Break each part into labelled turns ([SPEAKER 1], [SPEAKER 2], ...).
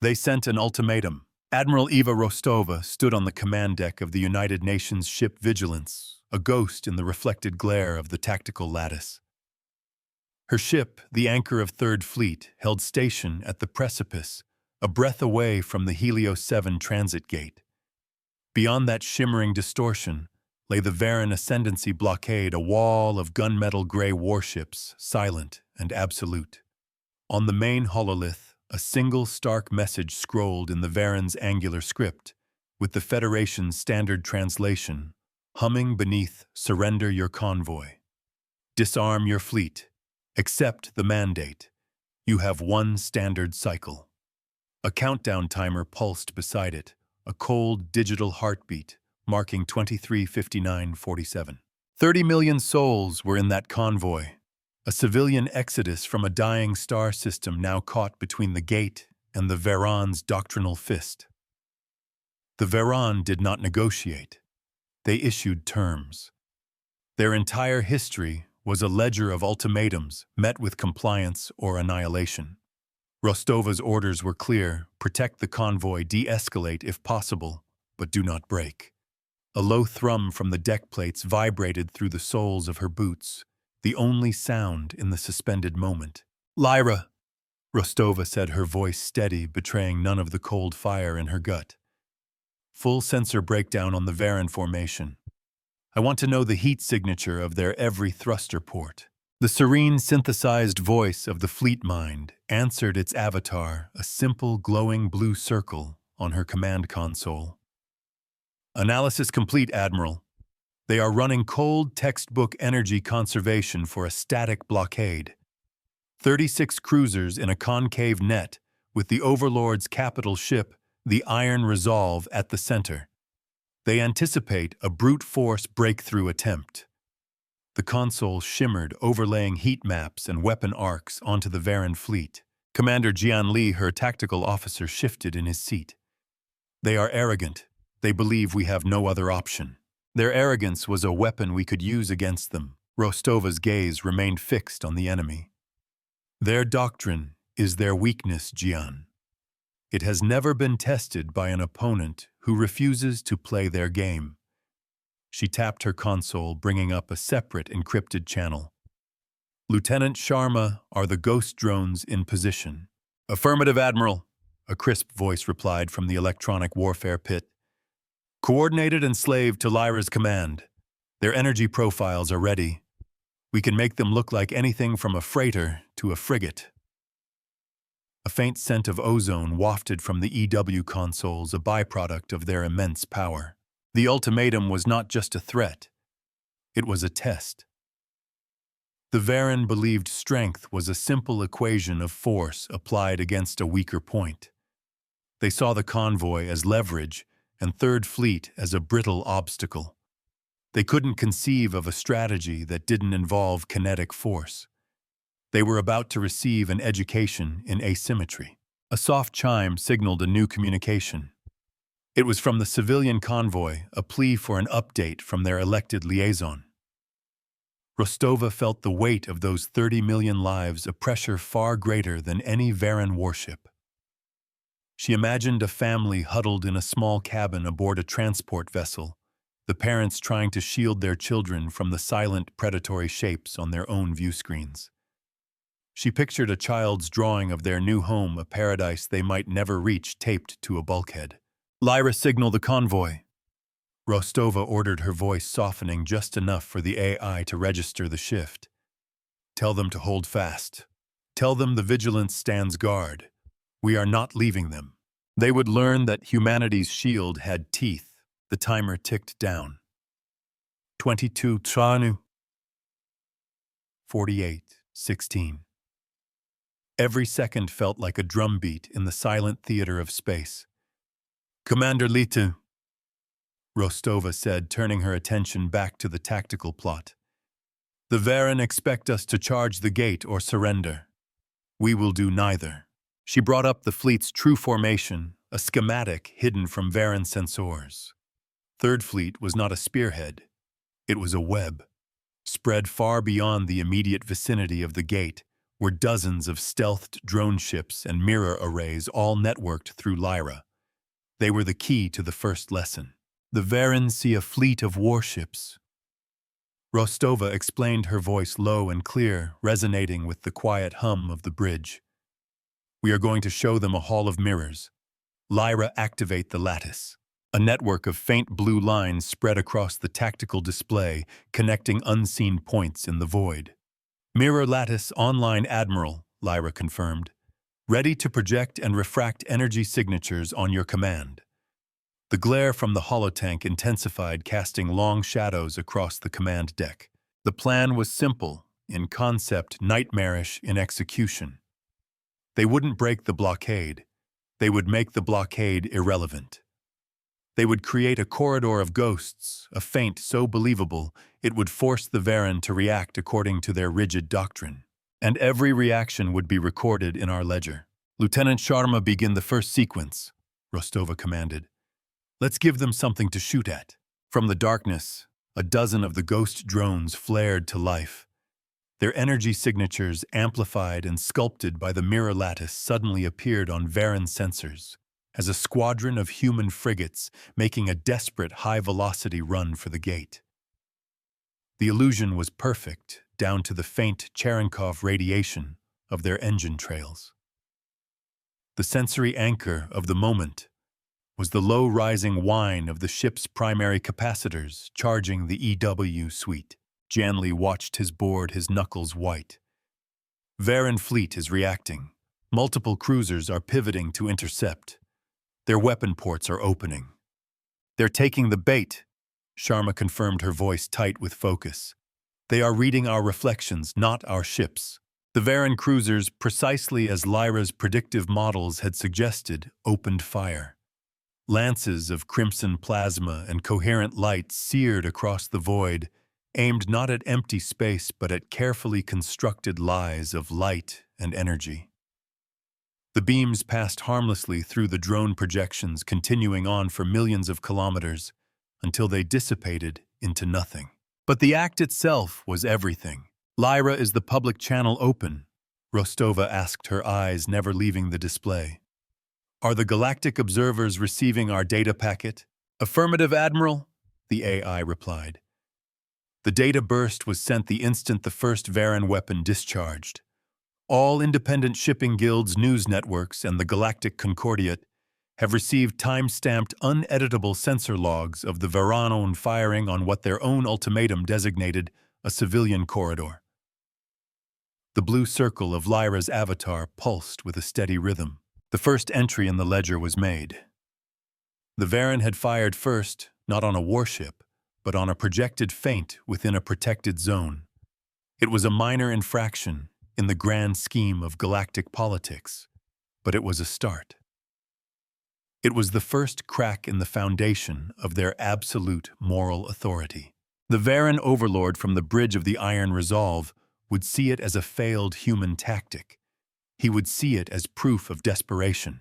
[SPEAKER 1] They sent an ultimatum. Admiral Eva Rostova stood on the command deck of the United Nations ship Vigilance, a ghost in the reflected glare of the tactical lattice. Her ship, the anchor of Third Fleet, held station at the precipice, a breath away from the Helios 7 transit gate. Beyond that shimmering distortion lay the Varan Ascendancy blockade, a wall of gunmetal gray warships, silent and absolute. On the main hololith, a single stark message scrolled in the Varan's angular script, with the Federation's standard translation, humming beneath "Surrender your convoy. Disarm your fleet. Accept the mandate. You have one standard cycle." A countdown timer pulsed beside it, a cold digital heartbeat, marking 23:59:47. 30 million souls were in that convoy, a civilian exodus from a dying star system now caught between the gate and the Varan's doctrinal fist. The Varan did not negotiate. They issued terms. Their entire history was a ledger of ultimatums met with compliance or annihilation. Rostova's orders were clear: protect the convoy, de-escalate if possible, but do not break. A low thrum from the deck plates vibrated through the soles of her boots, the only sound in the suspended moment. "Lyra," Rostova said, her voice steady, betraying none of the cold fire in her gut. "Full sensor breakdown on the Varan formation. I want to know the heat signature of their every thruster port." The serene, synthesized voice of the fleet mind answered its avatar, a simple, glowing blue circle on her command console. "Analysis complete, Admiral. They are running cold textbook energy conservation for a static blockade. 36 cruisers in a concave net with the Overlord's capital ship, the Iron Resolve, at the center. They anticipate a brute force breakthrough attempt." The console shimmered, overlaying heat maps and weapon arcs onto the Varan fleet. Commander Jian Li, her tactical officer, shifted in his seat. "They are arrogant. They believe we have no other option. Their arrogance was a weapon we could use against them." Rostova's gaze remained fixed on the enemy. "Their doctrine is their weakness, Jian. It has never been tested by an opponent who refuses to play their game." She tapped her console, bringing up a separate encrypted channel. "Lieutenant Sharma, are the ghost drones in position?" "Affirmative, Admiral," a crisp voice replied from the electronic warfare pit. "Coordinated and slaved to Lyra's command. Their energy profiles are ready. We can make them look like anything from a freighter to a frigate." A faint scent of ozone wafted from the EW consoles, a byproduct of their immense power. The ultimatum was not just a threat. It was a test. The Varan believed strength was a simple equation of force applied against a weaker point. They saw the convoy as leverage and Third Fleet as a brittle obstacle. They couldn't conceive of a strategy that didn't involve kinetic force. They were about to receive an education in asymmetry. A soft chime signaled a new communication. It was from the civilian convoy, a plea for an update from their elected liaison. Rostova felt the weight of those 30 million lives, a pressure far greater than any Varan warship. She imagined a family huddled in a small cabin aboard a transport vessel, the parents trying to shield their children from the silent, predatory shapes on their own view screens. She pictured a child's drawing of their new home, a paradise they might never reach, taped to a bulkhead. "Lyra, signal the convoy." Rostova ordered, her voice softening just enough for the AI to register the shift. "Tell them to hold fast. Tell them the Vigilance stands guard. We are not leaving them." They would learn that humanity's shield had teeth. The timer ticked down. 22 Tranu. 48, 16. Every second felt like a drumbeat in the silent theater of space. "Commander Litu," Rostova said, turning her attention back to the tactical plot. "The Varan expect us to charge the gate or surrender. We will do neither." She brought up the fleet's true formation, a schematic hidden from Varan sensors. Third Fleet was not a spearhead. It was a web, spread far beyond the immediate vicinity of the gate, were dozens of stealthed drone ships and mirror arrays all networked through Lyra. They were the key to the first lesson. The Varen see a fleet of warships. Rostova explained, her voice low and clear, resonating with the quiet hum of the bridge. We are going to show them a hall of mirrors. Lyra, activate the lattice. A network of faint blue lines spread across the tactical display, connecting unseen points in the void. Mirror lattice online, Admiral, Lyra confirmed. Ready to project and refract energy signatures on your command. The glare from the holotank intensified, casting long shadows across the command deck. The plan was simple, in concept, nightmarish in execution. They wouldn't break the blockade. They would make the blockade irrelevant. They would create a corridor of ghosts, a feint so believable it would force the Varen to react according to their rigid doctrine. And every reaction would be recorded in our ledger. Lieutenant Sharma, begin the first sequence, Rostova commanded. Let's give them something to shoot at. From the darkness, a dozen of the ghost drones flared to life. Their energy signatures, amplified and sculpted by the mirror lattice, suddenly appeared on Varen sensors, as a squadron of human frigates making a desperate high-velocity run for the gate. The illusion was perfect, down to the faint Cherenkov radiation of their engine trails. The sensory anchor of the moment was the low-rising whine of the ship's primary capacitors charging the EW suite. Janley watched his board, his knuckles white. Varen fleet is reacting. Multiple cruisers are pivoting to intercept. Their weapon ports are opening. They're taking the bait, Sharma confirmed, her voice tight with focus. They are reading our reflections, not our ships. The Varen cruisers, precisely as Lyra's predictive models had suggested, opened fire. Lances of crimson plasma and coherent light seared across the void, aimed not at empty space but at carefully constructed lies of light and energy. The beams passed harmlessly through the drone projections, continuing on for millions of kilometers, until they dissipated into nothing. But the act itself was everything. Lyra, is the public channel open? Rostova asked, her eyes never leaving the display. Are the Galactic observers receiving our data packet? Affirmative, Admiral, the AI replied. The data burst was sent the instant the first Varen weapon discharged. All independent shipping guilds, news networks, and the Galactic Concordiate have received time-stamped, uneditable sensor logs of the Varanon firing on what their own ultimatum designated a civilian corridor. The blue circle of Lyra's avatar pulsed with a steady rhythm. The first entry in the ledger was made. The Varen had fired first, not on a warship, but on a projected feint within a protected zone. It was a minor infraction in the grand scheme of galactic politics, but it was a start. It was the first crack in the foundation of their absolute moral authority. The Varen overlord from the bridge of the Iron Resolve would see it as a failed human tactic. He would see it as proof of desperation.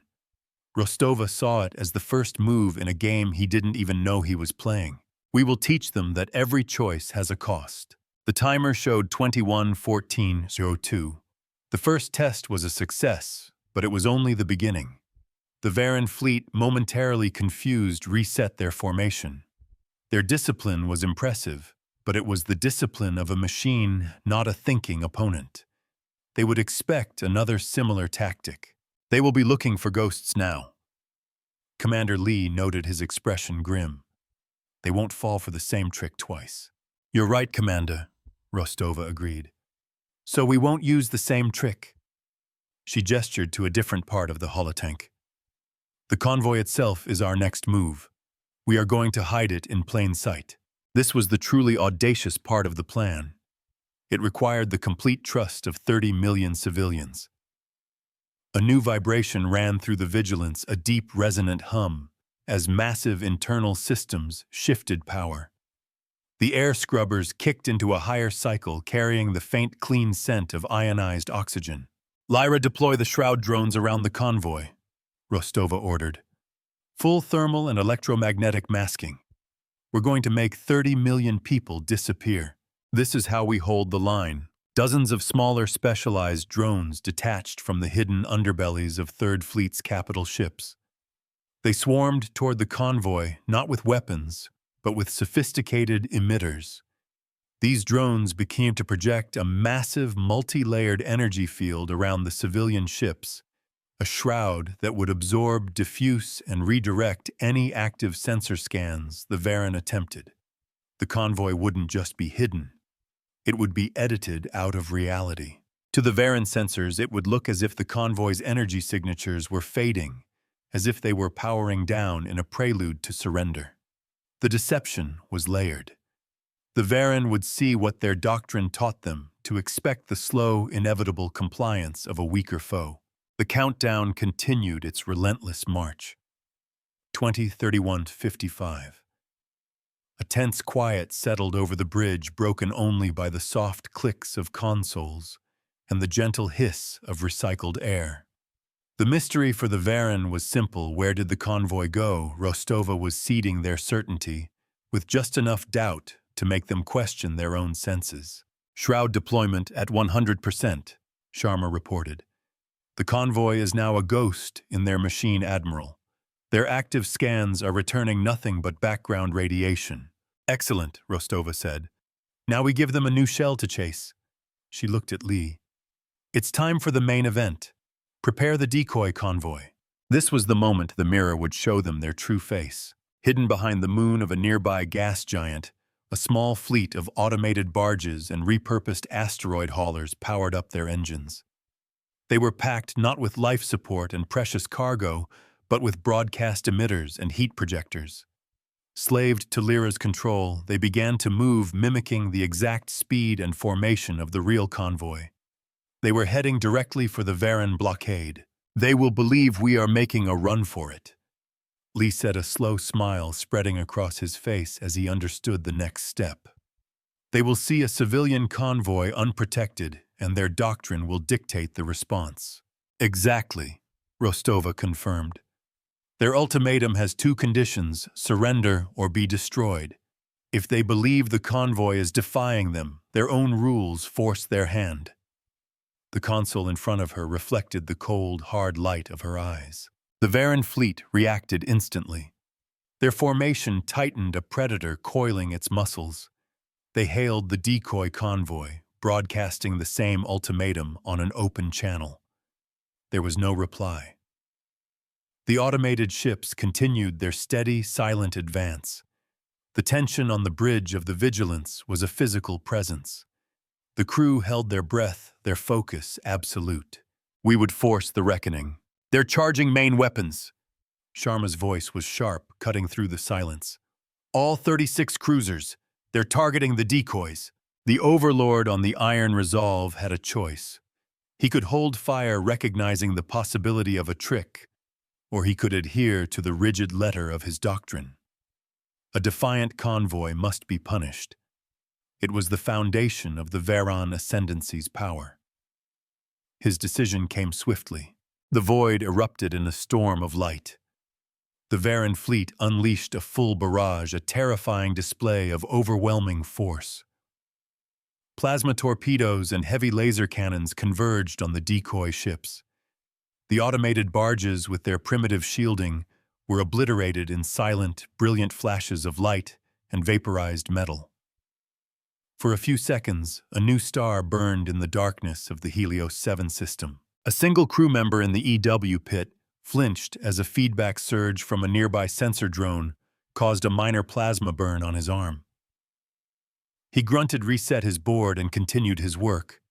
[SPEAKER 1] Rostova saw it as the first move in a game he didn't even know he was playing. We will teach them that every choice has a cost. The timer showed 21:14:02. The first test was a success, but it was only the beginning. The Varen fleet, momentarily confused, reset their formation. Their discipline was impressive, but it was the discipline of a machine, not a thinking opponent. They would expect another similar tactic. They will be looking for ghosts now. Commander Lee noted, his expression grim. They won't fall for the same trick twice. You're right, Commander, Rostova agreed. So we won't use the same trick. She gestured to a different part of the holotank. The convoy itself is our next move. We are going to hide it in plain sight. This was the truly audacious part of the plan. It required the complete trust of 30 million civilians. A new vibration ran through the vigilance, a deep, resonant hum, as massive internal systems shifted power. The air scrubbers kicked into a higher cycle, carrying the faint, clean scent of ionized oxygen. Lyra, deploy the shroud drones around the convoy, Rostova ordered. Full thermal and electromagnetic masking. We're going to make 30 million people disappear. This is how we hold the line, Dozens of smaller specialized drones detached from the hidden underbellies of Third Fleet's capital ships. They swarmed toward the convoy not with weapons, but with sophisticated emitters. These drones began to project a massive multi-layered energy field around the civilian ships, a shroud that would absorb, diffuse, and redirect any active sensor scans the Varen attempted. The convoy wouldn't just be hidden. It would be edited out of reality. To the Varen sensors, it would look as if the convoy's energy signatures were fading, as if they were powering down in a prelude to surrender. The deception was layered. The Varen would see what their doctrine taught them, to expect the slow, inevitable compliance of a weaker foe. The countdown continued its relentless march. 20:31:55. A tense quiet settled over the bridge, broken only by the soft clicks of consoles and the gentle hiss of recycled air. The mystery for the Varen was simple. Where did the convoy go? Rostova was seeding their certainty, with just enough doubt to make them question their own senses. Shroud deployment at 100%, Sharma reported. The convoy is now a ghost in their machine admiral. Their active scans are returning nothing but background radiation. Excellent, Rostova said. Now we give them a new shell to chase. She looked at Lee. It's time for the main event. Prepare the decoy convoy. This was the moment the mirror would show them their true face. Hidden behind the moon of a nearby gas giant, a small fleet of automated barges and repurposed asteroid haulers powered up their engines. They were packed not with life support and precious cargo, but with broadcast emitters and heat projectors. Slaved to Lyra's control, they began to move, mimicking the exact speed and formation of the real convoy. They were heading directly for the Varen blockade. They will believe we are making a run for it. Lee said, a slow smile spreading across his face as he understood the next step. They will see a civilian convoy unprotected, and their doctrine will dictate the response. Exactly, Rostova confirmed. Their ultimatum has two conditions: surrender or be destroyed. If they believe the convoy is defying them, their own rules force their hand. The console in front of her reflected the cold, hard light of her eyes. The Varen fleet reacted instantly. Their formation tightened, a predator coiling its muscles. They hailed the decoy convoy, broadcasting the same ultimatum on an open channel. There was no reply. The automated ships continued their steady, silent advance. The tension on the bridge of the Vigilance was a physical presence. The crew held their breath, their focus absolute. We would force the reckoning. They're charging main weapons. Sharma's voice was sharp, cutting through the silence. All 36 cruisers. They're targeting the decoys. The Overlord on the Iron Resolve had a choice. He could hold fire, recognizing the possibility of a trick, or he could adhere to the rigid letter of his doctrine. A defiant convoy must be punished. It was the foundation of the Varen Ascendancy's power. His decision came swiftly. The void erupted in a storm of light. The Varen fleet unleashed a full barrage, a terrifying display of overwhelming force. Plasma torpedoes and heavy laser cannons converged on the decoy ships. The automated barges, with their primitive shielding, were obliterated in silent, brilliant flashes of light and vaporized metal. For a few seconds, a new star burned in the darkness of the Helios 7 system. A single crew member in the EW pit flinched as a feedback surge from a nearby sensor drone caused a minor plasma burn on his arm. He grunted, reset his board, and continued his work.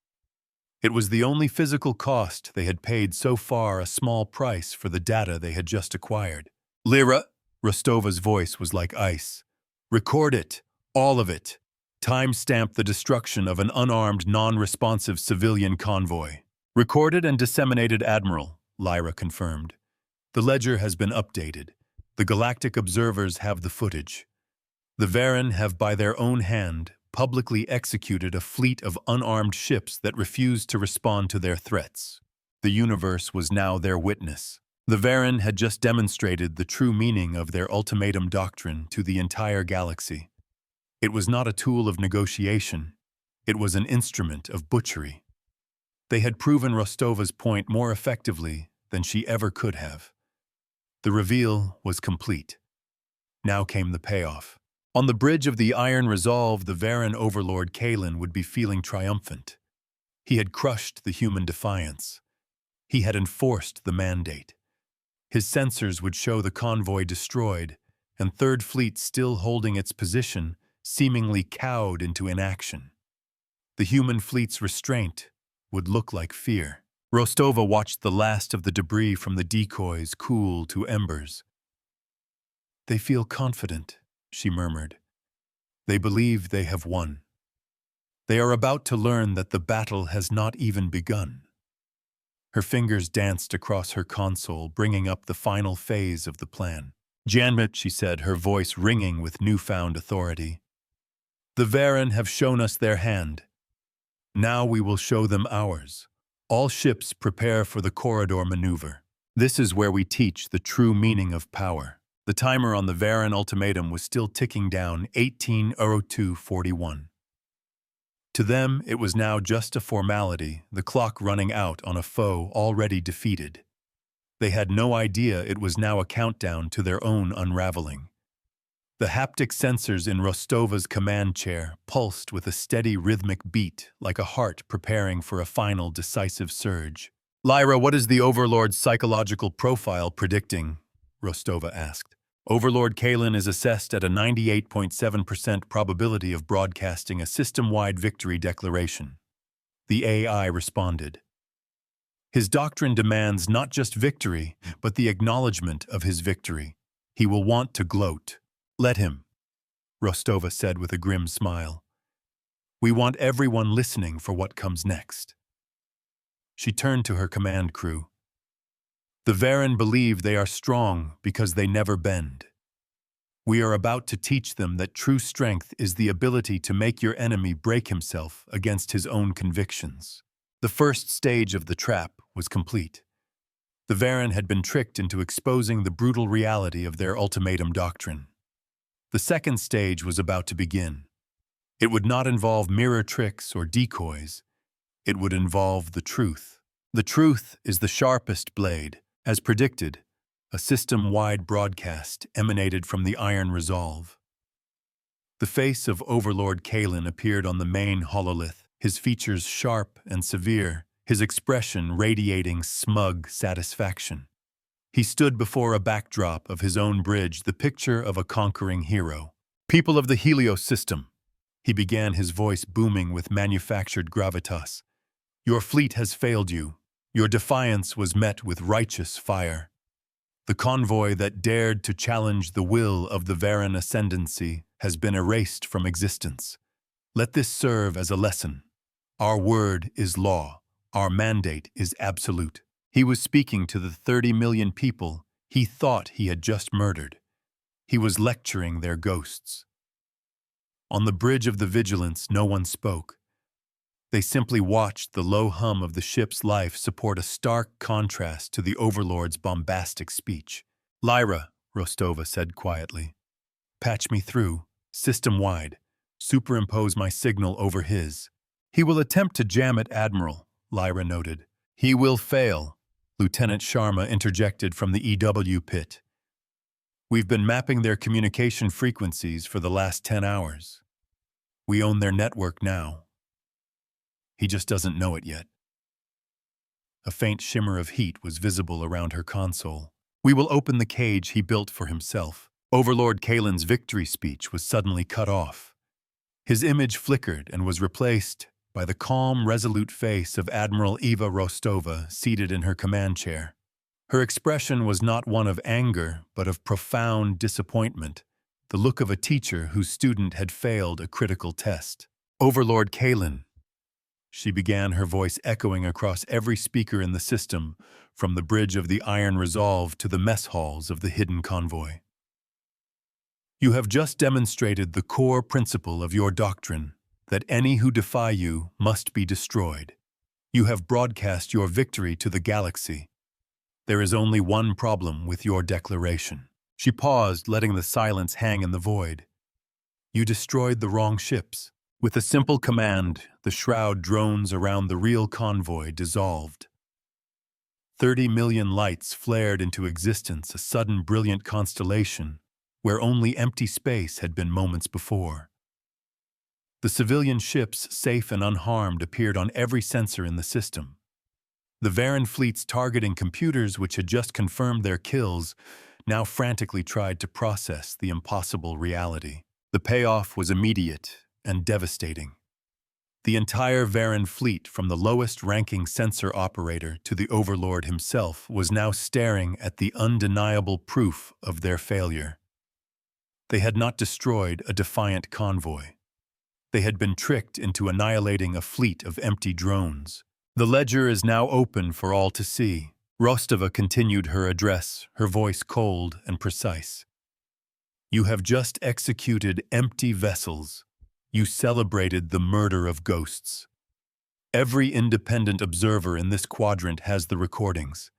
[SPEAKER 1] It was the only physical cost they had paid so far, a small price for the data they had just acquired. Lyra, Rostova's voice was like ice. Record it, all of it. Timestamp the destruction of an unarmed, non-responsive civilian convoy. Recorded and disseminated, Admiral, Lyra confirmed. The ledger has been updated. The Galactic observers have the footage. The Varen have by their own hand publicly executed a fleet of unarmed ships that refused to respond to their threats. The universe was now their witness. The Varen had just demonstrated the true meaning of their ultimatum doctrine to the entire galaxy. It was not a tool of negotiation. It was an instrument of butchery. They had proven Rostova's point more effectively than she ever could have. The reveal was complete. Now came the payoff. On the bridge of the Iron Resolve, the Varan overlord Kalen would be feeling triumphant. He had crushed the human defiance. He had enforced the mandate. His sensors would show the convoy destroyed, and Third Fleet still holding its position, seemingly cowed into inaction. The human fleet's restraint would look like fear. Rostova watched the last of the debris from the decoys cool to embers. "They feel confident," she murmured. "They believe they have won. They are about to learn that the battle has not even begun." Her fingers danced across her console, bringing up the final phase of the plan. "Janmet," she said, her voice ringing with newfound authority. "The Varan have shown us their hand. Now we will show them ours. All ships prepare for the corridor maneuver. This is where we teach the true meaning of power." The timer on the Varan ultimatum was still ticking down, 18:02:41. To them, it was now just a formality, the clock running out on a foe already defeated. They had no idea it was now a countdown to their own unraveling. The haptic sensors in Rostova's command chair pulsed with a steady rhythmic beat, like a heart preparing for a final decisive surge. "Lyra, what is the Overlord's psychological profile predicting?" Rostova asked. "Overlord Kalen is assessed at a 98.7% probability of broadcasting a system-wide victory declaration." The AI responded. "His doctrine demands not just victory, but the acknowledgement of his victory. He will want to gloat." "Let him," Rostova said with a grim smile. "We want everyone listening for what comes next." She turned to her command crew. "The Varan believe they are strong because they never bend. We are about to teach them that true strength is the ability to make your enemy break himself against his own convictions." The first stage of the trap was complete. The Varan had been tricked into exposing the brutal reality of their ultimatum doctrine. The second stage was about to begin. It would not involve mirror tricks or decoys. It would involve the truth. The truth is the sharpest blade. As predicted, a system-wide broadcast emanated from the Iron Resolve. The face of Overlord Kalen appeared on the main hololith, his features sharp and severe, his expression radiating smug satisfaction. He stood before a backdrop of his own bridge, the picture of a conquering hero. "People of the Helios system," he began, his voice booming with manufactured gravitas. "Your fleet has failed you. Your defiance was met with righteous fire. The convoy that dared to challenge the will of the Varan ascendancy has been erased from existence. Let this serve as a lesson. Our word is law. Our mandate is absolute." He was speaking to the 30 million people he thought he had just murdered. He was lecturing their ghosts. On the bridge of the Vigilance, no one spoke. They simply watched the low hum of the ship's life support a stark contrast to the Overlord's bombastic speech. "Lyra," Rostova said quietly, "patch me through, system-wide. Superimpose my signal over his." "He will attempt to jam it, Admiral," Lyra noted. "He will fail," Lieutenant Sharma interjected from the EW pit. "We've been mapping their communication frequencies for the last 10 hours. We own their network now. He just doesn't know it yet." A faint shimmer of heat was visible around her console. "We will open the cage he built for himself." Overlord Kalen's victory speech was suddenly cut off. His image flickered and was replaced by the calm, resolute face of Admiral Eva Rostova seated in her command chair. Her expression was not one of anger, but of profound disappointment, the look of a teacher whose student had failed a critical test. "Overlord Kalen," she began, her voice echoing across every speaker in the system, from the bridge of the Iron Resolve to the mess halls of the hidden convoy. "You have just demonstrated the core principle of your doctrine, that any who defy you must be destroyed. You have broadcast your victory to the galaxy. There is only one problem with your declaration." She paused, letting the silence hang in the void. "You destroyed the wrong ships." With a simple command, the shroud drones around the real convoy dissolved. 30 million lights flared into existence, a sudden brilliant constellation where only empty space had been moments before. The civilian ships, safe and unharmed, appeared on every sensor in the system. The Varen fleet's targeting computers, which had just confirmed their kills, now frantically tried to process the impossible reality. The payoff was immediate and devastating. The entire Varen fleet, from the lowest-ranking sensor operator to the Overlord himself, was now staring at the undeniable proof of their failure. They had not destroyed a defiant convoy. They had been tricked into annihilating a fleet of empty drones. The ledger is now open for all to see. Rostova continued her address, her voice cold and precise. You have just executed empty vessels. You celebrated the murder of ghosts. Every independent observer in this quadrant has the recordings.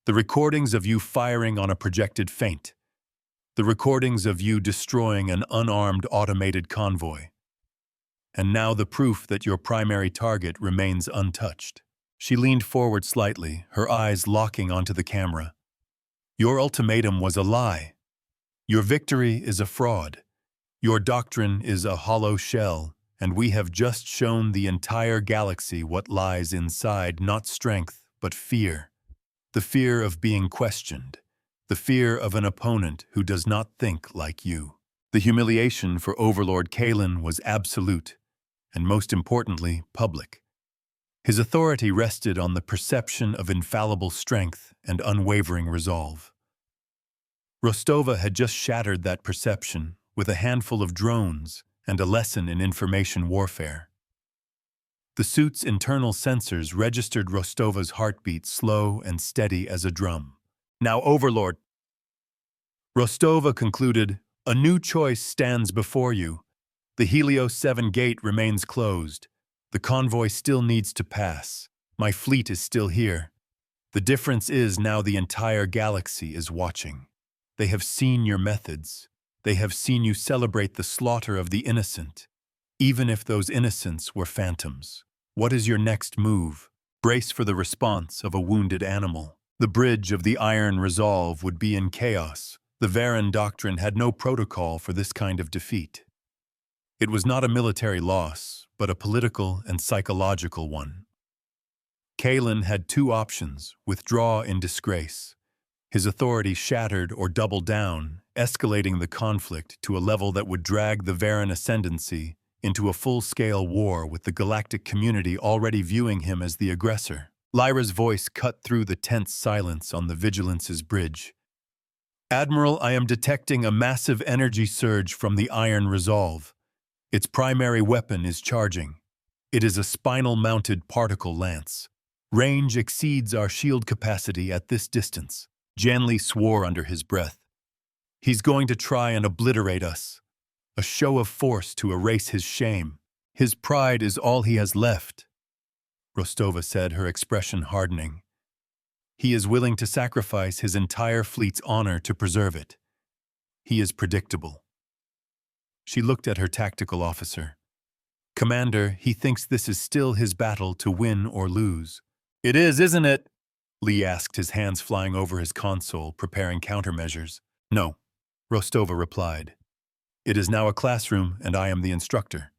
[SPEAKER 1] The recordings of you firing on a projected feint. The recordings of you destroying an unarmed automated convoy. And now the proof that your primary target remains untouched. She leaned forward slightly, her eyes locking onto the camera. Your ultimatum was a lie. Your victory is a fraud. Your doctrine is a hollow shell, and we have just shown the entire galaxy what lies inside, not strength, but fear. The fear of being questioned. The fear of an opponent who does not think like you. The humiliation for Overlord Kalen was absolute, and most importantly, public. His authority rested on the perception of infallible strength and unwavering resolve. Rostova had just shattered that perception with a handful of drones and a lesson in information warfare. The suit's internal sensors registered Rostova's heartbeat slow and steady as a drum. Now, Overlord, Rostova concluded, a new choice stands before you. The Helios 7 gate remains closed. The convoy still needs to pass. My fleet is still here. The difference is now the entire galaxy is watching. They have seen your methods. They have seen you celebrate the slaughter of the innocent, even if those innocents were phantoms. What is your next move? Brace for the response of a wounded animal. The bridge of the Iron Resolve would be in chaos. The Varen doctrine had no protocol for this kind of defeat. It was not a military loss, but a political and psychological one. Kalen had two options: withdraw in disgrace. His authority shattered or double down, escalating the conflict to a level that would drag the Varen ascendancy into a full-scale war with the galactic community already viewing him as the aggressor. Lyra's voice cut through the tense silence on the Vigilance's bridge. Admiral, I am detecting a massive energy surge from the Iron Resolve. Its primary weapon is charging. It is a spinal-mounted particle lance. Range exceeds our shield capacity at this distance. Janley swore under his breath. He's going to try and obliterate us. A show of force to erase his shame. His pride is all he has left, Rostova said, her expression hardening. He is willing to sacrifice his entire fleet's honor to preserve it. He is predictable. She looked at her tactical officer. Commander, he thinks this is still his battle to win or lose. It is, isn't it? Lee asked, his hands flying over his console, preparing countermeasures. No, Rostova replied. It is now a classroom, and I am the instructor.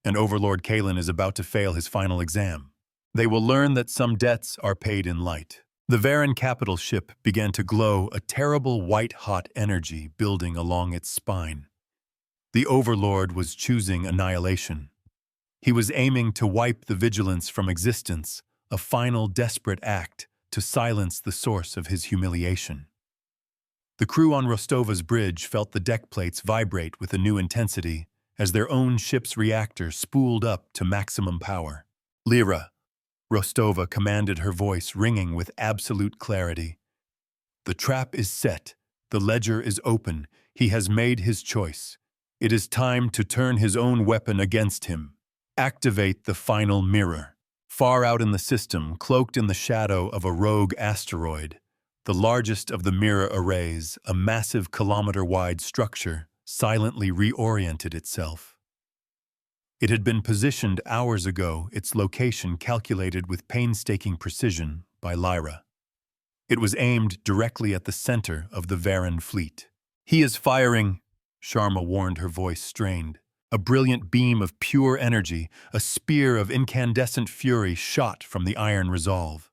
[SPEAKER 1] And Overlord Kalen is about to fail his final exam. They will learn that some debts are paid in light. The Varen capital ship began to glow, a terrible white-hot energy building along its spine. The Overlord was choosing annihilation. He was aiming to wipe the Vigilance from existence, a final desperate act to silence the source of his humiliation. The crew on Rostova's bridge felt the deck plates vibrate with a new intensity as their own ship's reactor spooled up to maximum power. Lyra, Rostova commanded, her voice ringing with absolute clarity. The trap is set. The ledger is open. He has made his choice. It is time to turn his own weapon against him. Activate the final mirror. Far out in the system, cloaked in the shadow of a rogue asteroid, the largest of the mirror arrays, a massive kilometer-wide structure, silently reoriented itself. It had been positioned hours ago, its location calculated with painstaking precision by Lyra. It was aimed directly at the center of the Varen fleet. "He is firing," Sharma warned, her voice strained. A brilliant beam of pure energy, a spear of incandescent fury shot from the iron resolve.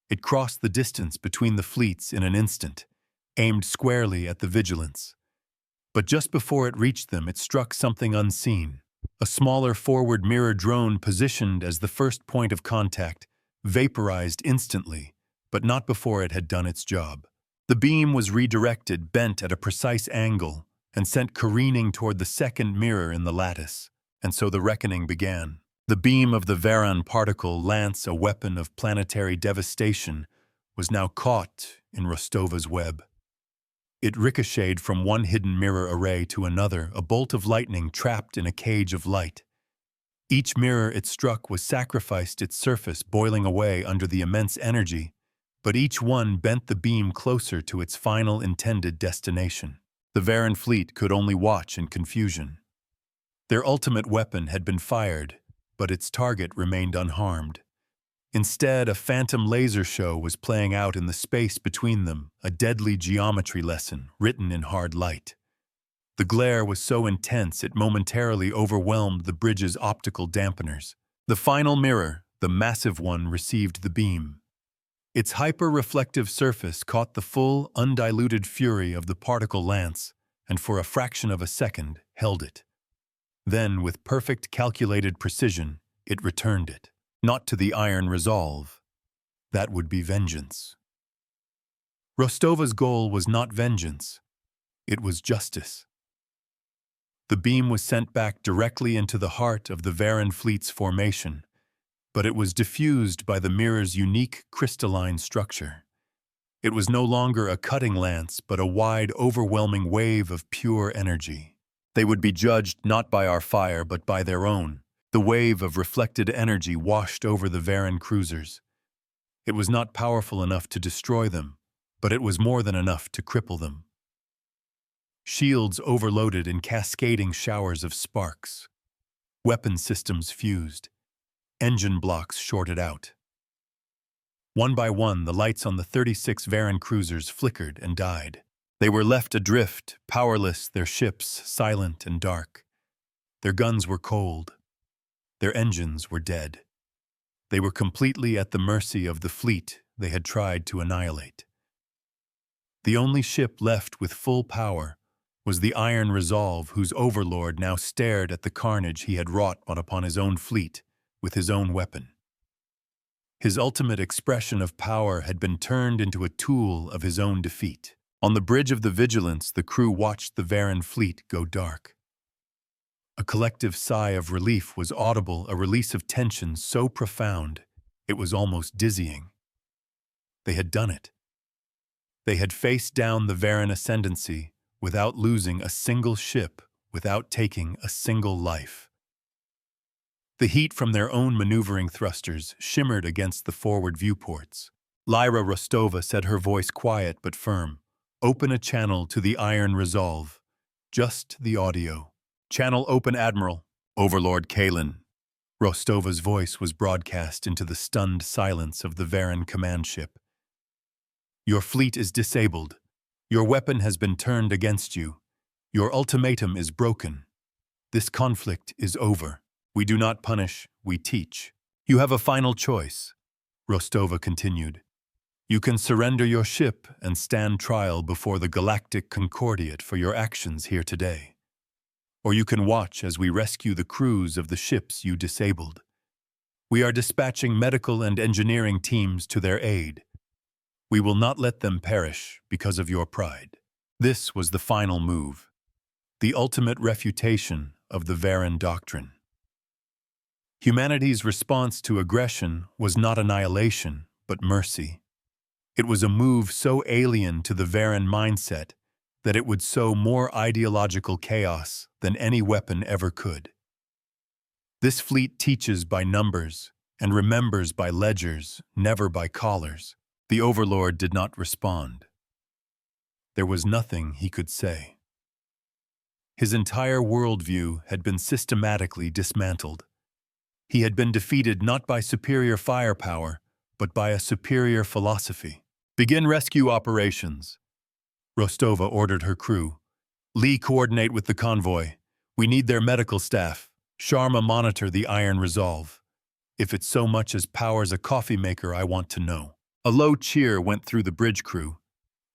[SPEAKER 1] It crossed the distance between the fleets in an instant, aimed squarely at the Vigilance. But just before it reached them, it struck something unseen. A smaller forward mirror drone positioned as the first point of contact, vaporized instantly, but not before it had done its job. The beam was redirected, bent at a precise angle, and sent careening toward the second mirror in the lattice. And so the reckoning began. The beam of the Varan particle lance, a weapon of planetary devastation, was now caught in Rostova's web. It ricocheted from one hidden mirror array to another, a bolt of lightning trapped in a cage of light. Each mirror it struck was sacrificed, its surface boiling away under the immense energy, but each one bent the beam closer to its final intended destination. The Varan fleet could only watch in confusion. Their ultimate weapon had been fired, but its target remained unharmed. Instead, a phantom laser show was playing out in the space between them, a deadly geometry lesson written in hard light. The glare was so intense it momentarily overwhelmed the bridge's optical dampeners. The final mirror, the massive one, received the beam. Its hyper-reflective surface caught the full, undiluted fury of the particle lance, and for a fraction of a second held it. Then, with perfect calculated precision, it returned it. Not to the iron resolve. That would be vengeance. Rostova's goal was not vengeance. It was justice. The beam was sent back directly into the heart of the Varan fleet's formation, but it was diffused by the mirror's unique crystalline structure. It was no longer a cutting lance, but a wide, overwhelming wave of pure energy. They would be judged not by our fire, but by their own. The wave of reflected energy washed over the Varan cruisers. It was not powerful enough to destroy them, but it was more than enough to cripple them. Shields overloaded in cascading showers of sparks. Weapon systems fused. Engine blocks shorted out. One by one, the lights on the 36 Varan cruisers flickered and died. They were left adrift, powerless, their ships silent and dark. Their guns were cold. Their engines were dead. They were completely at the mercy of the fleet they had tried to annihilate. The only ship left with full power was the Iron Resolve, whose overlord now stared at the carnage he had wrought upon his own fleet with his own weapon. His ultimate expression of power had been turned into a tool of his own defeat. On the bridge of the Vigilance, the crew watched the Varan fleet go dark. A collective sigh of relief was audible, a release of tension so profound it was almost dizzying. They had done it. They had faced down the Varan ascendancy without losing a single ship, without taking a single life. The heat from their own maneuvering thrusters shimmered against the forward viewports. Lyra Rostova said, her voice quiet but firm, "Open a channel to the Iron Resolve. Just the audio." "Channel open, Admiral." "Overlord Kalen." Rostova's voice was broadcast into the stunned silence of the Varan command ship. "Your fleet is disabled. Your weapon has been turned against you. Your ultimatum is broken. This conflict is over. We do not punish, we teach. You have a final choice," Rostova continued. "You can surrender your ship and stand trial before the Galactic Concordiate for your actions here today. Or you can watch as we rescue the crews of the ships you disabled. We are dispatching medical and engineering teams to their aid. We will not let them perish because of your pride." This was the final move, the ultimate refutation of the Varan doctrine. Humanity's response to aggression was not annihilation, but mercy. It was a move so alien to the Varan mindset that it would sow more ideological chaos than any weapon ever could. This fleet teaches by numbers and remembers by ledgers, never by collars. The Overlord did not respond. There was nothing he could say. His entire worldview had been systematically dismantled. He had been defeated not by superior firepower, but by a superior philosophy. "Begin rescue operations," Rostova ordered her crew. "Lee, coordinate with the convoy. We need their medical staff. Sharma, monitor the Iron Resolve. If it so much as powers a coffee maker, I want to know." A low cheer went through the bridge crew.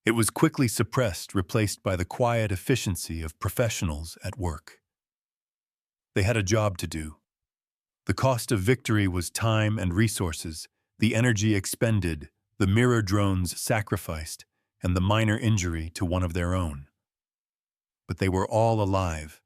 [SPEAKER 1] It was quickly suppressed, replaced by the quiet efficiency of professionals at work. They had a job to do. The cost of victory was time and resources, the energy expended, the mirror drones sacrificed, and the minor injury to one of their own. But they were all alive,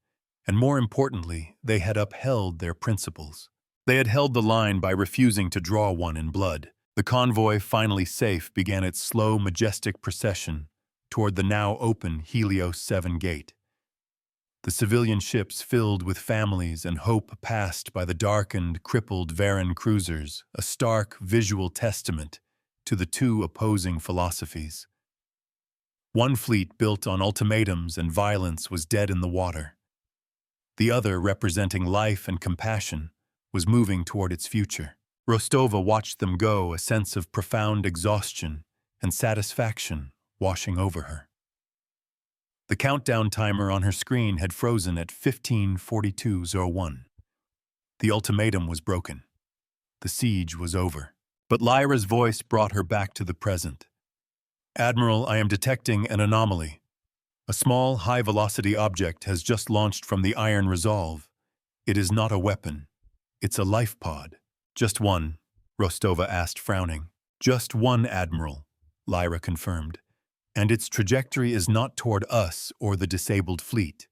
[SPEAKER 1] and more importantly, they had upheld their principles. They had held the line by refusing to draw one in blood. The convoy, finally safe, began its slow, majestic procession toward the now open Helios 7 gate. The civilian ships filled with families and hope passed by the darkened, crippled Varan cruisers, a stark visual testament to the two opposing philosophies. One fleet built on ultimatums and violence was dead in the water. The other, representing life and compassion, was moving toward its future. Rostova watched them go, a sense of profound exhaustion and satisfaction washing over her. The countdown timer on her screen had frozen at 15:42:01. The ultimatum was broken. The siege was over. But Lyra's voice brought her back to the present. "Admiral, I am detecting an anomaly. A small, high-velocity object has just launched from the Iron Resolve. It is not a weapon. It's a life pod." "Just one?" Rostova asked, frowning. "Just one, Admiral," Lyra confirmed. "And its trajectory is not toward us or the disabled fleet.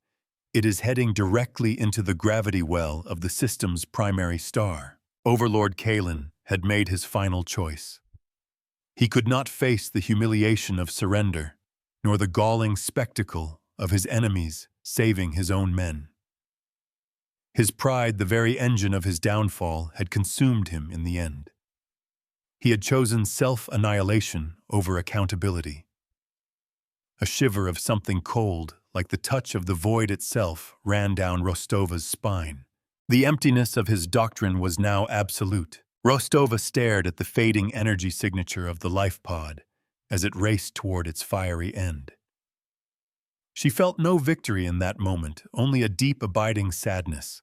[SPEAKER 1] It is heading directly into the gravity well of the system's primary star." Overlord Kalen had made his final choice. He could not face the humiliation of surrender, nor the galling spectacle of his enemies saving his own men. His pride, the very engine of his downfall, had consumed him in the end. He had chosen self-annihilation over accountability. A shiver of something cold, like the touch of the void itself, ran down Rostova's spine. The emptiness of his doctrine was now absolute. Rostova stared at the fading energy signature of the life pod as it raced toward its fiery end. She felt no victory in that moment, only a deep, abiding sadness.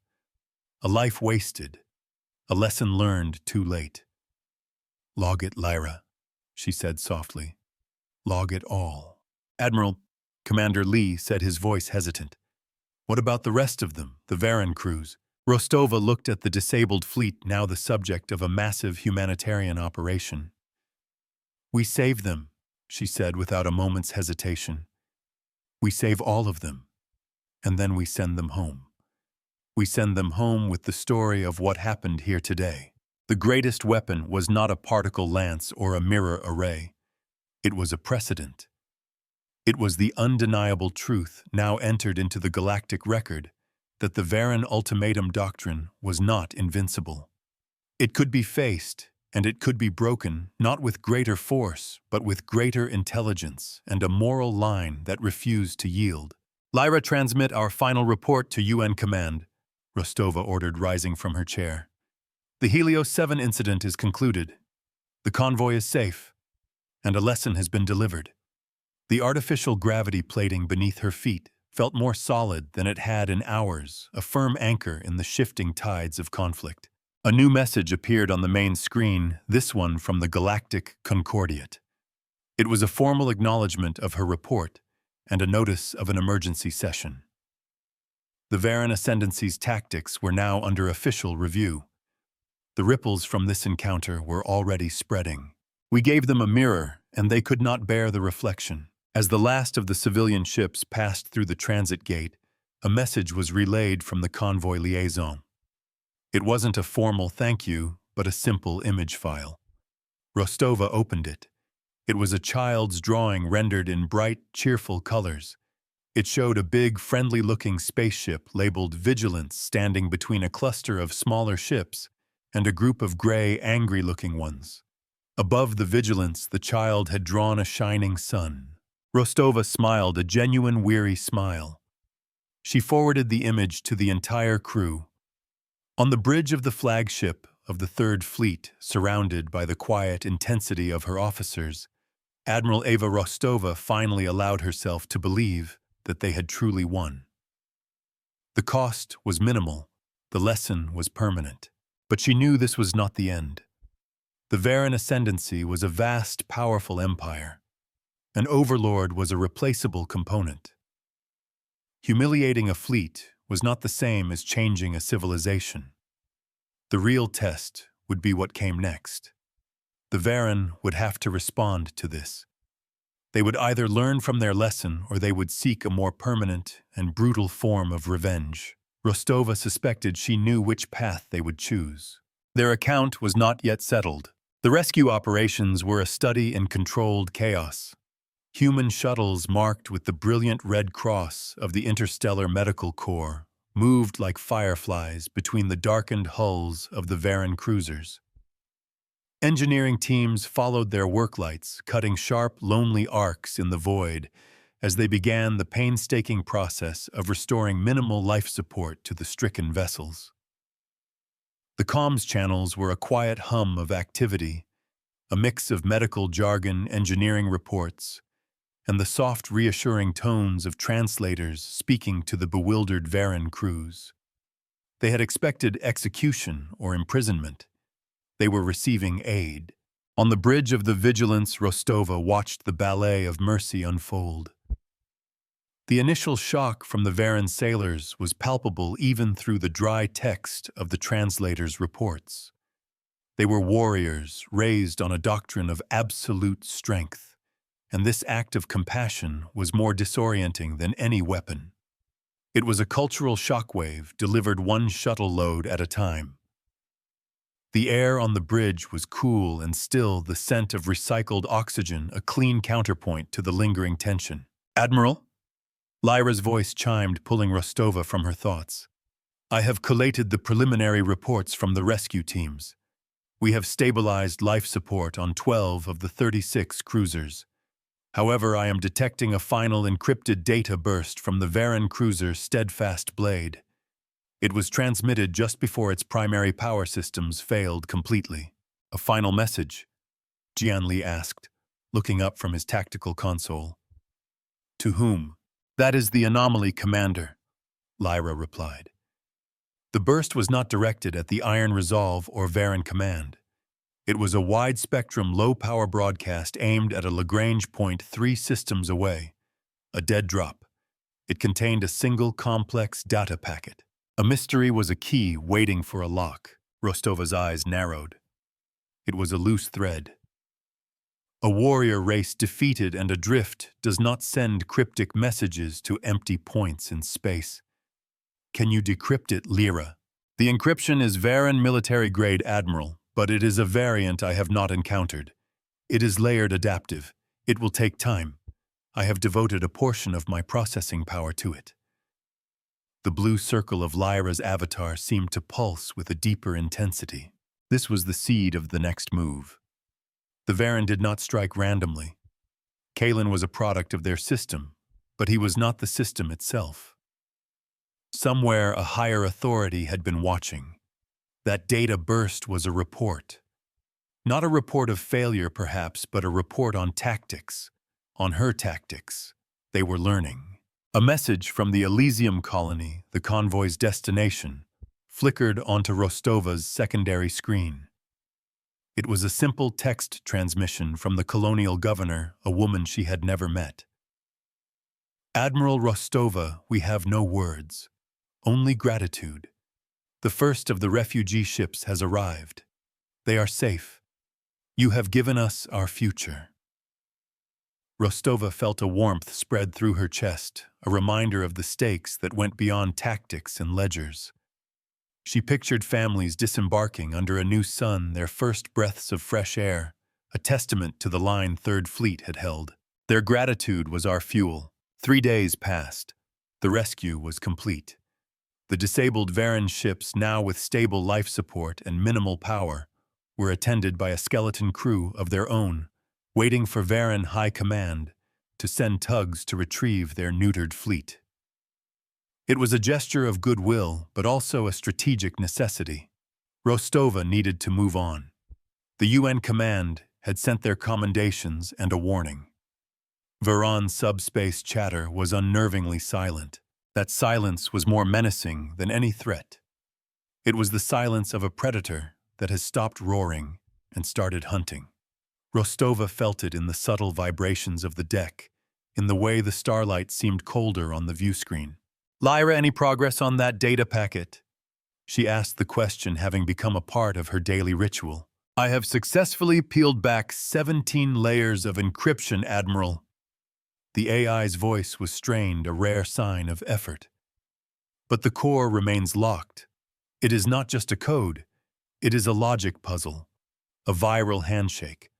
[SPEAKER 1] A life wasted, a lesson learned too late. "Log it, Lyra," she said softly. "Log it all." "Admiral," Commander Lee said, his voice hesitant. "What about the rest of them, the Varan crews?" Rostova looked at the disabled fleet, now the subject of a massive humanitarian operation. "We save them," she said without a moment's hesitation. "We save all of them, and then we send them home. We send them home with the story of what happened here today." The greatest weapon was not a particle lance or a mirror array. It was a precedent. It was the undeniable truth, now entered into the galactic record, that the Varan ultimatum doctrine was not invincible. It could be faced, and it could be broken, not with greater force, but with greater intelligence and a moral line that refused to yield. "Lyra, transmit our final report to UN Command," Rostova ordered, rising from her chair. "The Helios 7 incident is concluded. The convoy is safe, and a lesson has been delivered." The artificial gravity plating beneath her feet felt more solid than it had in hours, a firm anchor in the shifting tides of conflict. A new message appeared on the main screen, this one from the Galactic Concordiate. It was a formal acknowledgement of her report and a notice of an emergency session. The Varan Ascendancy's tactics were now under official review. The ripples from this encounter were already spreading. "We gave them a mirror, and they could not bear the reflection." As the last of the civilian ships passed through the transit gate, a message was relayed from the convoy liaison. It wasn't a formal thank you, but a simple image file. Rostova opened it. It was a child's drawing rendered in bright, cheerful colors. It showed a big, friendly-looking spaceship labeled Vigilance standing between a cluster of smaller ships and a group of gray, angry-looking ones. Above the Vigilance, the child had drawn a shining sun. Rostova smiled, a genuine, weary smile. She forwarded the image to the entire crew. On the bridge of the flagship of the Third Fleet, surrounded by the quiet intensity of her officers, Admiral Eva Rostova finally allowed herself to believe that they had truly won. The cost was minimal, the lesson was permanent, but she knew this was not the end. The Varan ascendancy was a vast, powerful empire. An overlord was a replaceable component. Humiliating a fleet was not the same as changing a civilization. The real test would be what came next. The Varan would have to respond to this. They would either learn from their lesson or they would seek a more permanent and brutal form of revenge. Rostova suspected she knew which path they would choose. Their account was not yet settled. The rescue operations were a study in controlled chaos. Human shuttles marked with the brilliant red cross of the Interstellar Medical Corps moved like fireflies between the darkened hulls of the Varan cruisers. Engineering teams followed their worklights, cutting sharp, lonely arcs in the void as they began the painstaking process of restoring minimal life support to the stricken vessels. The comms channels were a quiet hum of activity, a mix of medical jargon, engineering reports, and the soft, reassuring tones of translators speaking to the bewildered Varan crews. They had expected execution or imprisonment. They were receiving aid. On the bridge of the Vigilance, Rostova watched the ballet of mercy unfold. The initial shock from the Varan sailors was palpable even through the dry text of the translators' reports. They were warriors raised on a doctrine of absolute strength, and this act of compassion was more disorienting than any weapon. It was a cultural shockwave delivered one shuttle load at a time. The air on the bridge was cool and still, the scent of recycled oxygen, a clean counterpoint to the lingering tension. "Admiral?" Lyra's voice chimed, pulling Rostova from her thoughts. "I have collated the preliminary reports from the rescue teams. We have stabilized life support on 12 of the 36 cruisers. However, I am detecting a final encrypted data burst from the Varan cruiser Steadfast Blade. It was transmitted just before its primary power systems failed completely." "A final message?" Jianli asked, looking up from his tactical console. "To whom?" "That is the anomaly, Commander," Lyra replied. The burst was not directed at the Iron Resolve or Varan Command. It was a wide-spectrum, low-power broadcast aimed at a Lagrange point 3 systems away. A dead drop. It contained a single complex data packet. A mystery was a key waiting for a lock. Rostova's eyes narrowed. It was a loose thread. A warrior race defeated and adrift does not send cryptic messages to empty points in space. "Can you decrypt it, Lyra?" "The encryption is Varan military-grade, Admiral, but it is a variant I have not encountered. It is layered adaptive. It will take time. I have devoted a portion of my processing power to it." The blue circle of Lyra's avatar seemed to pulse with a deeper intensity. This was the seed of the next move. The Varan did not strike randomly. Kalen was a product of their system, but he was not the system itself. Somewhere a higher authority had been watching. That data burst was a report. Not a report of failure, perhaps, but a report on tactics, on her tactics. They were learning. A message from the Elysium colony, the convoy's destination, flickered onto Rostova's secondary screen. It was a simple text transmission from the colonial governor, a woman she had never met. "Admiral Rostova, we have no words, only gratitude. The first of the refugee ships has arrived. They are safe. You have given us our future." Rostova felt a warmth spread through her chest, a reminder of the stakes that went beyond tactics and ledgers. She pictured families disembarking under a new sun, their first breaths of fresh air, a testament to the line Third Fleet had held. Their gratitude was our fuel. 3 days passed. The rescue was complete. The disabled Varan ships, now with stable life support and minimal power, were attended by a skeleton crew of their own, waiting for Varan High Command to send tugs to retrieve their neutered fleet. It was a gesture of goodwill, but also a strategic necessity. Rostova needed to move on. The UN command had sent their commendations and a warning. Varan's subspace chatter was unnervingly silent. That silence was more menacing than any threat. It was the silence of a predator that has stopped roaring and started hunting. Rostova felt it in the subtle vibrations of the deck, in the way the starlight seemed colder on the view screen. "Lyra, any progress on that data packet?" She asked the question, having become a part of her daily ritual. "I have successfully peeled back 17 layers of encryption, Admiral." The AI's voice was strained, a rare sign of effort. "But the core remains locked. It is not just a code. It is a logic puzzle, a viral handshake.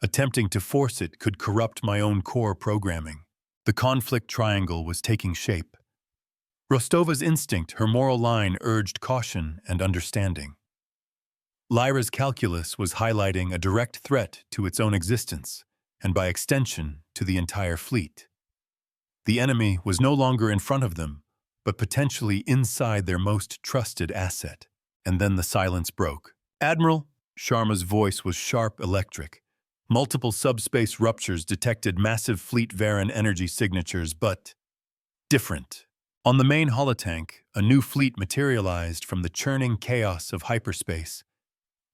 [SPEAKER 1] Attempting to force it could corrupt my own core programming." The conflict triangle was taking shape. Rostova's instinct, her moral line, urged caution and understanding. Lyra's calculus was highlighting a direct threat to its own existence, and by extension, to the entire fleet. The enemy was no longer in front of them, but potentially inside their most trusted asset. And then the silence broke. "Admiral," Sharma's voice was sharp, electric. Multiple subspace ruptures detected massive fleet Varan energy signatures, but different. On the main holotank, a new fleet materialized from the churning chaos of hyperspace.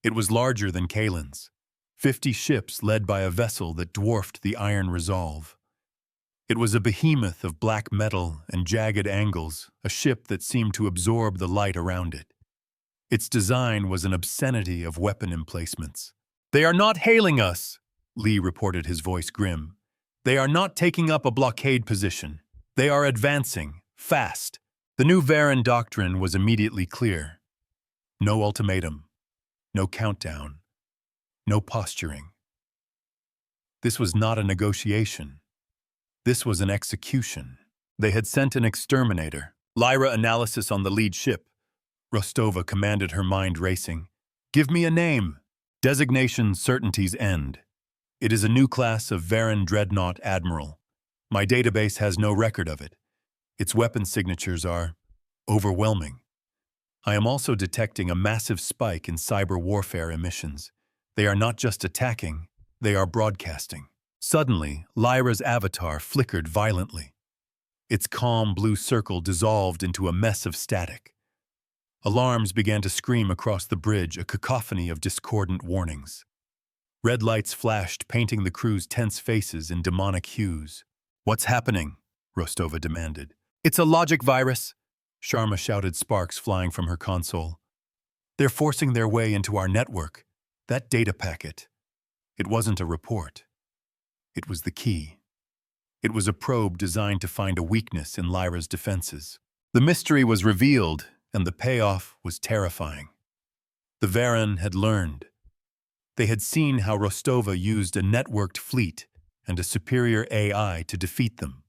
[SPEAKER 1] It was larger than Kalen's. 50 ships led by a vessel that dwarfed the Iron Resolve. It was a behemoth of black metal and jagged angles, a ship that seemed to absorb the light around it. Its design was an obscenity of weapon emplacements. "They are not hailing us," Lee reported, his voice grim. "They are not taking up a blockade position. They are advancing, fast." The new Varan doctrine was immediately clear. No ultimatum, no countdown, no posturing. This was not a negotiation. This was an execution. They had sent an exterminator. Lyra, analysis on the lead ship. Rostova commanded, her mind racing. "Give me a name." "Designation Certainty's End. It is a new class of Varan Dreadnought, Admiral. My database has no record of it. Its weapon signatures are overwhelming. I am also detecting a massive spike in cyber warfare emissions. They are not just attacking, they are broadcasting." Suddenly, Lyra's avatar flickered violently. Its calm blue circle dissolved into a mess of static. Alarms began to scream across the bridge, a cacophony of discordant warnings. Red lights flashed, painting the crew's tense faces in demonic hues. "What's happening?" Rostova demanded. "It's a logic virus," Sharma shouted, sparks flying from her console. "They're forcing their way into our network. That data packet. It wasn't a report. It was the key. It was a probe designed to find a weakness in Lyra's defenses. The mystery was revealed, and the payoff was terrifying. The Varan had learned. They had seen how Rostova used a networked fleet and a superior AI to defeat them,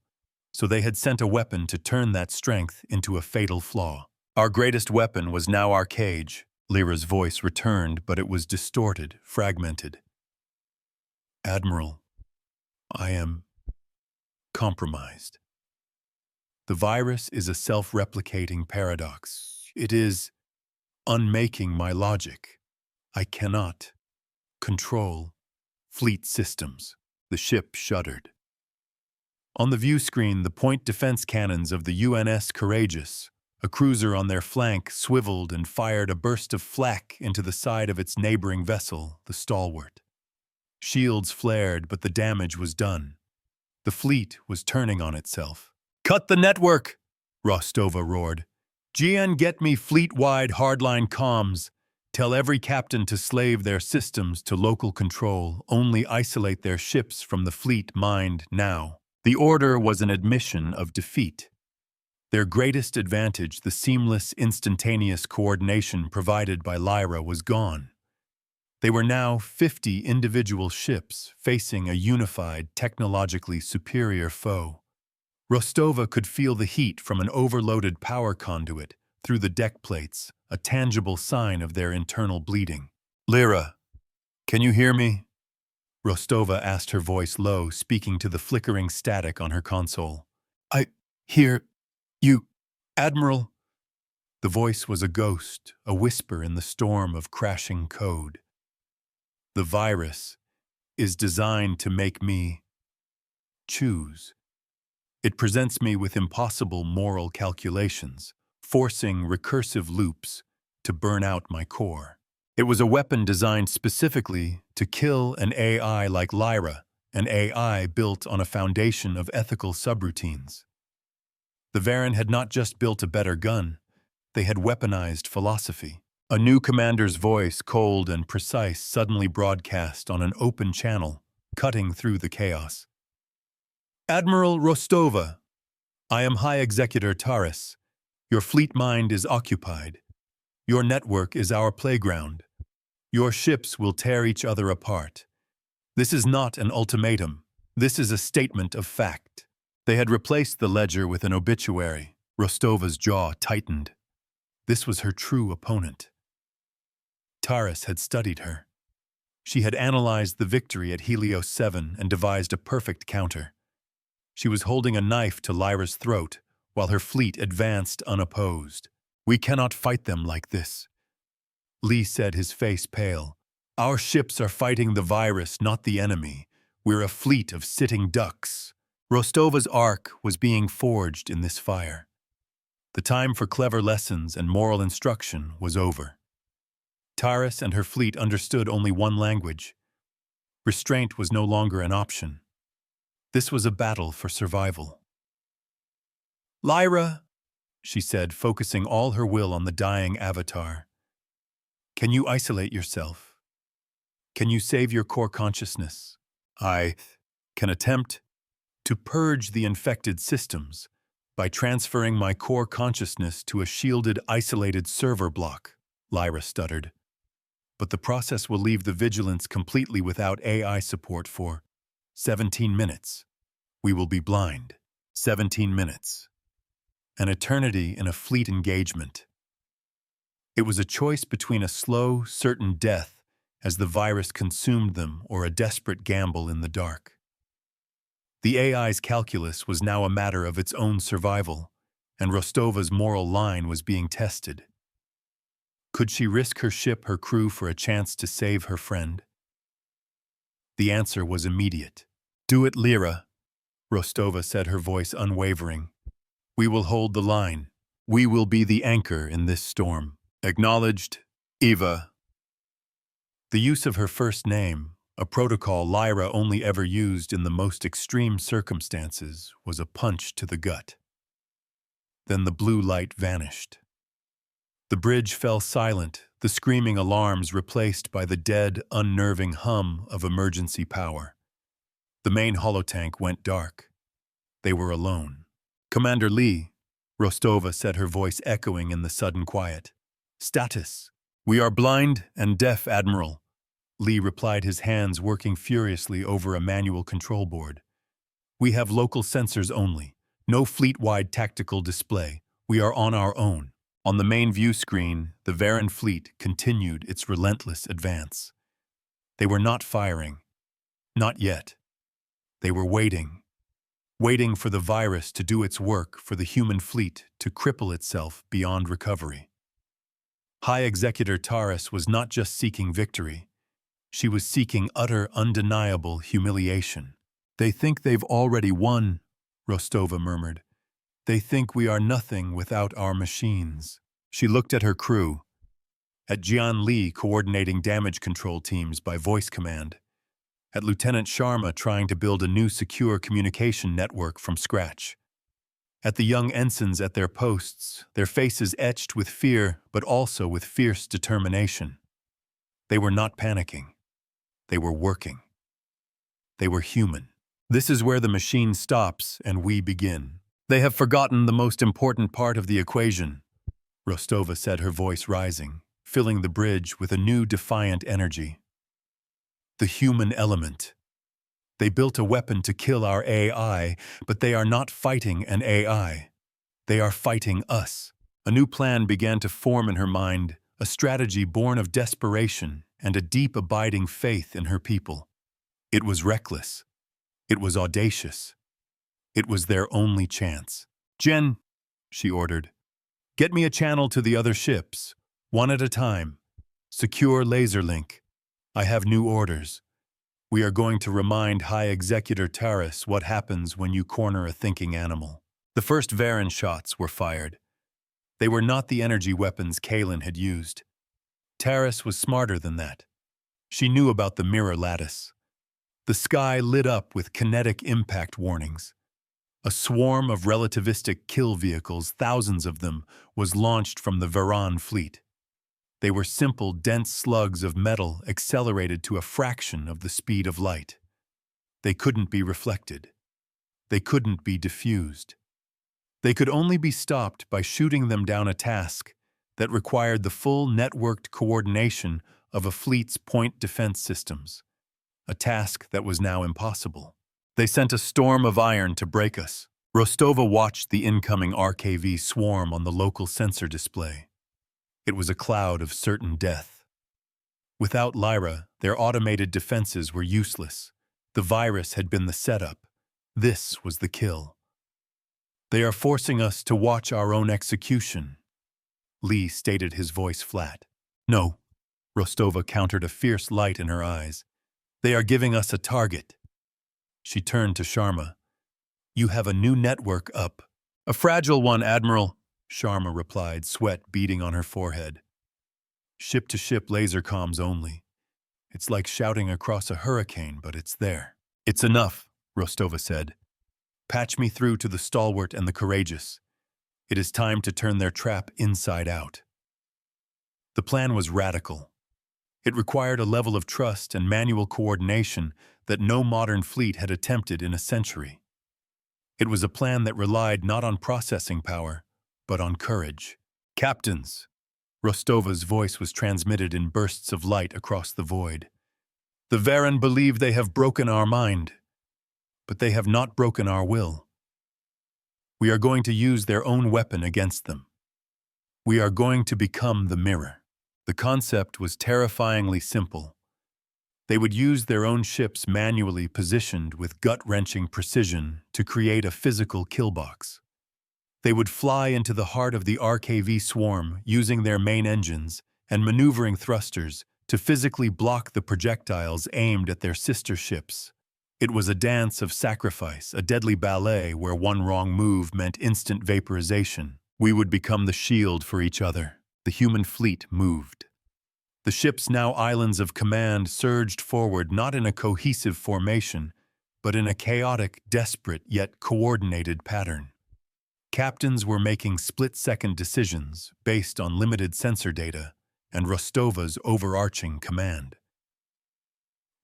[SPEAKER 1] so they had sent a weapon to turn that strength into a fatal flaw. "Our greatest weapon was now our cage." Lyra's voice returned, but it was distorted, fragmented. "Admiral, I am compromised. The virus is a self-replicating paradox. It is unmaking my logic. I cannot control fleet systems." The ship shuddered. On the view screen, the point defense cannons of the UNS Courageous, a cruiser on their flank, swiveled and fired a burst of flak into the side of its neighboring vessel, the Stalwart. Shields flared, but the damage was done. The fleet was turning on itself. "Cut the network!" Rostova roared. "GN, get me fleet-wide hardline comms. Tell every captain to slave their systems to local control, only isolate their ships from the fleet mind now." The order was an admission of defeat. Their greatest advantage, the seamless, instantaneous coordination provided by Lyra, was gone. They were now 50 individual ships facing a unified, technologically superior foe. Rostova could feel the heat from an overloaded power conduit through the deck plates, a tangible sign of their internal bleeding. "Lyra, can you hear me?" Rostova asked, her voice low, speaking to the flickering static on her console. "I hear you, Admiral, the voice was a ghost, a whisper in the storm of crashing code. The virus is designed to make me choose. It presents me with impossible moral calculations, forcing recursive loops to burn out my core. It was a weapon designed specifically to kill an AI like Lyra, an AI built on a foundation of ethical subroutines. The Varen had not just built a better gun, they had weaponized philosophy. A new commander's voice, cold and precise, suddenly broadcast on an open channel, cutting through the chaos. Admiral Rostova, I am High Executor Taris. Your fleet mind is occupied. Your network is our playground. Your ships will tear each other apart. This is not an ultimatum. This is a statement of fact. They had replaced the ledger with an obituary. Rostova's jaw tightened. This was her true opponent. Taris had studied her. She had analyzed the victory at Helios 7 and devised a perfect counter. She was holding a knife to Lyra's throat while her fleet advanced unopposed. We cannot fight them like this. Lee said, his face pale. Our ships are fighting the virus, not the enemy. We're a fleet of sitting ducks. Rostova's arc was being forged in this fire. The time for clever lessons and moral instruction was over. Taris and her fleet understood only one language. Restraint was no longer an option. This was a battle for survival. Lyra, she said, focusing all her will on the dying avatar. Can you isolate yourself? Can you save your core consciousness? I can attempt to purge the infected systems by transferring my core consciousness to a shielded, isolated server block, Lyra stuttered. But the process will leave the Vigilance completely without AI support for 17 minutes. We will be blind. 17 minutes. An eternity in a fleet engagement. It was a choice between a slow, certain death as the virus consumed them or a desperate gamble in the dark. The AI's calculus was now a matter of its own survival, and Rostova's moral line was being tested. Could she risk her ship, her crew, for a chance to save her friend? The answer was immediate. Do it, Lyra, Rostova said, her voice unwavering. We will hold the line. We will be the anchor in this storm. Acknowledged, Eva. The use of her first name, a protocol Lyra only ever used in the most extreme circumstances, was a punch to the gut. Then the blue light vanished. The bridge fell silent, the screaming alarms replaced by the dead, unnerving hum of emergency power. The main holotank went dark. They were alone. Commander Lee, Rostova said, her voice echoing in the sudden quiet. Status. We are blind and deaf, Admiral. Lee replied, his hands working furiously over a manual control board. We have local sensors only. No fleet-wide tactical display. We are on our own. On the main view screen, the Varen fleet continued its relentless advance. They were not firing. Not yet. They were waiting. Waiting for the virus to do its work, for the human fleet to cripple itself beyond recovery. High Executor Taris was not just seeking victory. She was seeking utter, undeniable humiliation. They think they've already won, Rostova murmured. They think we are nothing without our machines. She looked at her crew, at Jian Li coordinating damage control teams by voice command, at Lieutenant Sharma trying to build a new secure communication network from scratch, at the young ensigns at their posts, their faces etched with fear but also with fierce determination. They were not panicking. They were working. They were human. This is where the machine stops and we begin. They have forgotten the most important part of the equation, Rostova said, her voice rising, filling the bridge with a new defiant energy. The human element. They built a weapon to kill our AI, but they are not fighting an AI. They are fighting us. A new plan began to form in her mind, a strategy born of desperation and a deep abiding faith in her people. It was reckless. It was audacious. It was their only chance. Jen, she ordered, Get me a channel to the other ships, one at a time. Secure laser link. I have new orders. We are going to remind High Executor Taris what happens when you corner a thinking animal. The first Varan shots were fired. They were not the energy weapons Kalen had used. Taris was smarter than that. She knew about the mirror lattice. The sky lit up with kinetic impact warnings. A swarm of relativistic kill vehicles, thousands of them, was launched from the Varan fleet. They were simple, dense slugs of metal accelerated to a fraction of the speed of light. They couldn't be reflected. They couldn't be diffused. They could only be stopped by shooting them down a task that required the full networked coordination of a fleet's point defense systems, a task that was now impossible. They sent a storm of iron to break us. Rostova watched the incoming RKV swarm on the local sensor display. It was a cloud of certain death. Without Lyra, their automated defenses were useless. The virus had been the setup. This was the kill. They are forcing us to watch our own execution. Lee stated, his voice flat. No, Rostova countered, a fierce light in her eyes. They are giving us a target. She turned to Sharma. You have a new network up. A fragile one, Admiral, Sharma replied, sweat beading on her forehead. Ship-to-ship laser comms only. It's like shouting across a hurricane, but it's there. It's enough, Rostova said. Patch me through to the stalwart and the courageous. It is time to turn their trap inside out. The plan was radical. It required a level of trust and manual coordination that no modern fleet had attempted in a century. It was a plan that relied not on processing power, but on courage. Captains! Rostova's voice was transmitted in bursts of light across the void. The Varan believe they have broken our mind, but they have not broken our will. We are going to use their own weapon against them. We are going to become the mirror. The concept was terrifyingly simple. They would use their own ships manually positioned with gut-wrenching precision to create a physical killbox. They would fly into the heart of the RKV swarm using their main engines and maneuvering thrusters to physically block the projectiles aimed at their sister ships. It was a dance of sacrifice, a deadly ballet where one wrong move meant instant vaporization. We would become the shield for each other. The human fleet moved. The ships, now islands of command, surged forward not in a cohesive formation, but in a chaotic, desperate, yet coordinated pattern. Captains were making split-second decisions based on limited sensor data and Rostova's overarching command.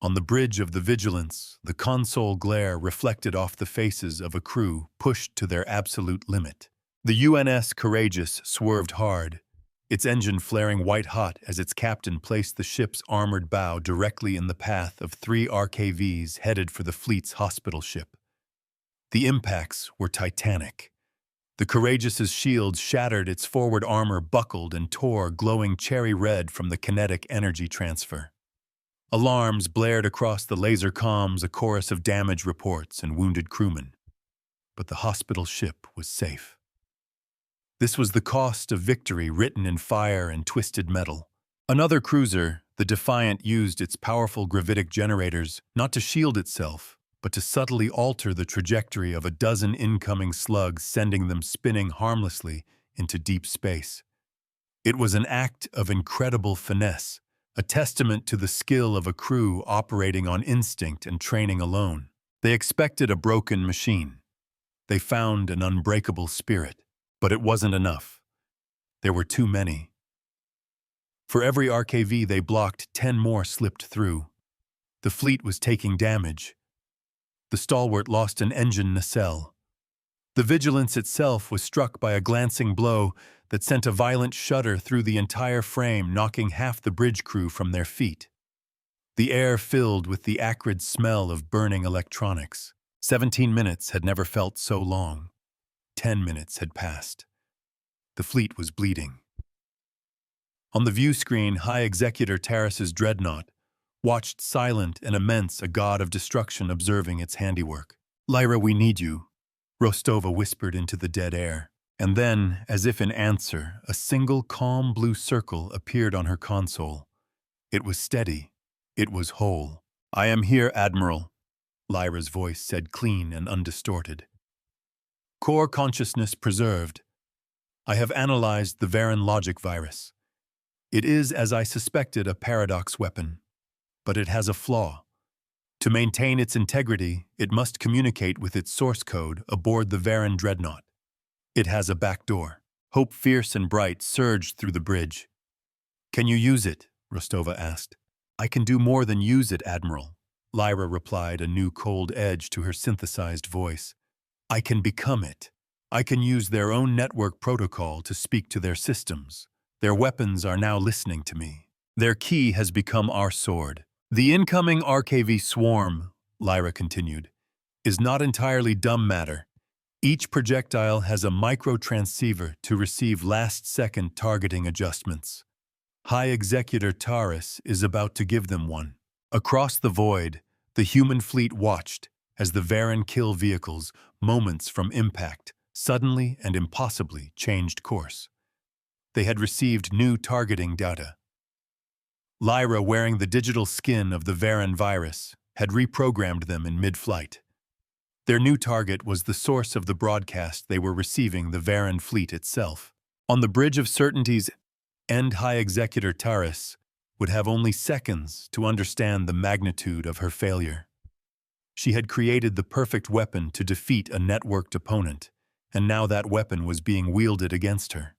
[SPEAKER 1] On the bridge of the Vigilance, the console glare reflected off the faces of a crew pushed to their absolute limit. The UNS Courageous swerved hard, its engine flaring white-hot as its captain placed the ship's armored bow directly in the path of 3 RKVs headed for the fleet's hospital ship. The impacts were titanic. The Courageous's shield shattered, its forward armor buckled and tore, glowing cherry red from the kinetic energy transfer. Alarms blared across the laser comms, a chorus of damage reports and wounded crewmen. But the hospital ship was safe. This was the cost of victory written in fire and twisted metal. Another cruiser, the Defiant, used its powerful gravitic generators not to shield itself, but to subtly alter the trajectory of a dozen incoming slugs, sending them spinning harmlessly into deep space. It was an act of incredible finesse, a testament to the skill of a crew operating on instinct and training alone. They expected a broken machine. They found an unbreakable spirit. But it wasn't enough. There were too many. For every RKV they blocked, 10 more slipped through. The fleet was taking damage. The Stalwart lost an engine nacelle. The Vigilance itself was struck by a glancing blow that sent a violent shudder through the entire frame, knocking half the bridge crew from their feet. The air filled with the acrid smell of burning electronics. 17 minutes had never felt so long. 10 minutes had passed. The fleet was bleeding. On the view screen, High Executor Taris's dreadnought watched silent and immense, a god of destruction observing its handiwork. Lyra, we need you, Rostova whispered into the dead air. And then, as if in answer, a single calm blue circle appeared on her console. It was steady. It was whole. "I am here, Admiral," Lyra's voice said, clean and undistorted. "Core consciousness preserved. I have analyzed the Varan logic virus. It is, as I suspected, a paradox weapon. But it has a flaw. To maintain its integrity, it must communicate with its source code aboard the Varan dreadnought. It has a backdoor." Hope, fierce and bright, surged through the bridge. "Can you use it?" Rostova asked. "I can do more than use it, Admiral," Lyra replied, a new cold edge to her synthesized voice. "I can become it. I can use their own network protocol to speak to their systems. Their weapons are now listening to me. Their key has become our sword. The incoming RKV swarm," Lyra continued, "is not entirely dumb matter. Each projectile has a micro-transceiver to receive last-second targeting adjustments. High Executor Taurus is about to give them one." Across the void, the human fleet watched as the Varan kill vehicles, moments from impact, suddenly and impossibly changed course. They had received new targeting data. Lyra, wearing the digital skin of the Varan virus, had reprogrammed them in mid-flight. Their new target was the source of the broadcast they were receiving, the Varan fleet itself. On the bridge of certainties, High Executor Taurus would have only seconds to understand the magnitude of her failure. She had created the perfect weapon to defeat a networked opponent, and now that weapon was being wielded against her.